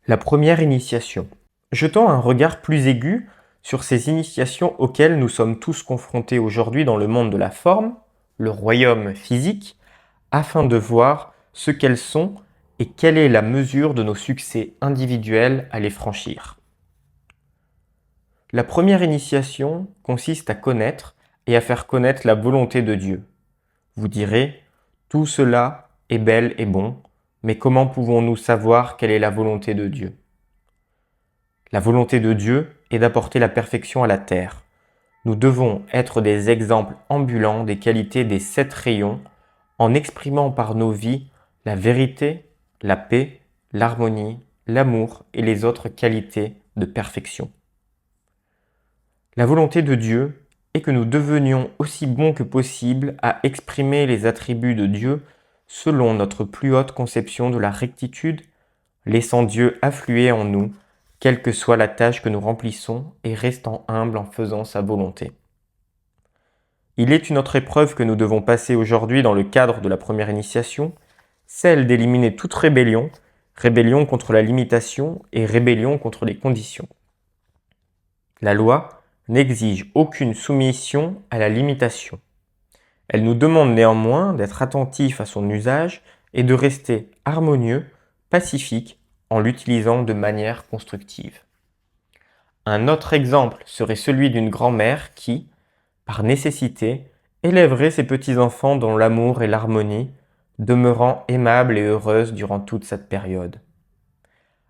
La première initiation. Jetant un regard plus aigu sur ces initiations auxquelles nous sommes tous confrontés aujourd'hui dans le monde de la forme, le royaume physique, afin de voir ce qu'elles sont et quelle est la mesure de nos succès individuels à les franchir. La première initiation consiste à connaître et à faire connaître la volonté de Dieu. Vous direz, tout cela est bel et bon, mais comment pouvons-nous savoir quelle est la volonté de Dieu ? La volonté de Dieu est d'apporter la perfection à la terre. Nous devons être des exemples ambulants des qualités des 7 rayons en exprimant par nos vies la vérité, la paix, l'harmonie, l'amour et les autres qualités de perfection. La volonté de Dieu est que nous devenions aussi bons que possible à exprimer les attributs de Dieu selon notre plus haute conception de la rectitude, laissant Dieu affluer en nous, quelle que soit la tâche que nous remplissons, et restant humbles en faisant sa volonté. Il est une autre épreuve que nous devons passer aujourd'hui dans le cadre de la première initiation, celle d'éliminer toute rébellion, rébellion contre la limitation et rébellion contre les conditions. La loi n'exige aucune soumission à la limitation. Elle nous demande néanmoins d'être attentifs à son usage et de rester harmonieux, pacifique, en l'utilisant de manière constructive. Un autre exemple serait celui d'une grand-mère qui, par nécessité, élèverait ses petits-enfants dans l'amour et l'harmonie, demeurant aimable et heureuse durant toute cette période.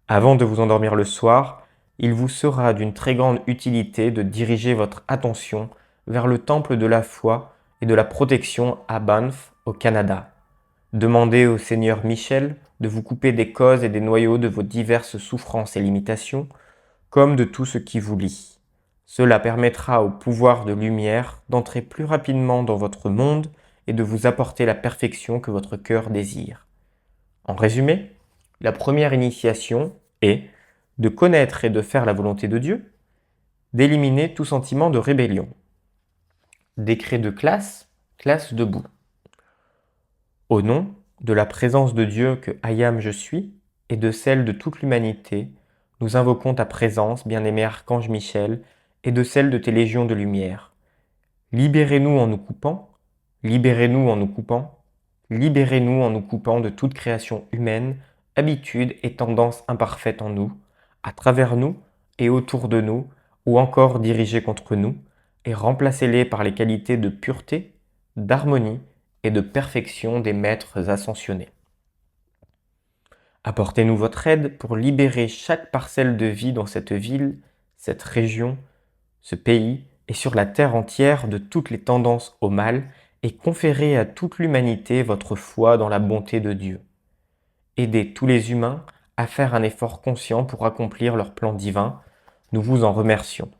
Avant de vous endormir le soir, il vous sera d'une très grande utilité de diriger votre attention vers le temple de la foi et de la protection à Banff, au Canada. Demandez au Seigneur Michel de vous couper des causes et des noyaux de vos diverses souffrances et limitations, comme de tout ce qui vous lie. Cela permettra au pouvoir de lumière d'entrer plus rapidement dans votre monde et de vous apporter la perfection que votre cœur désire. En résumé, la première initiation est de connaître et de faire la volonté de Dieu, d'éliminer tout sentiment de rébellion. Décret de classe, classe debout. Au nom de la présence de Dieu que Ayam je suis et de celle de toute l'humanité, nous invoquons ta présence, bien-aimé Archange Michel, et de celle de tes légions de lumière. Libérez-nous en nous coupant, libérez-nous en nous coupant, libérez-nous en nous coupant de toute création humaine, habitude et tendance imparfaite en nous, à travers nous et autour de nous, ou encore dirigées contre nous, et remplacez-les par les qualités de pureté, d'harmonie et de perfection des maîtres ascensionnés. Apportez-nous votre aide pour libérer chaque parcelle de vie dans cette ville, cette région, ce pays et sur la terre entière de toutes les tendances au mal et conférez à toute l'humanité votre foi dans la bonté de Dieu. Aidez tous les humains à faire un effort conscient pour accomplir leur plan divin. Nous vous en remercions.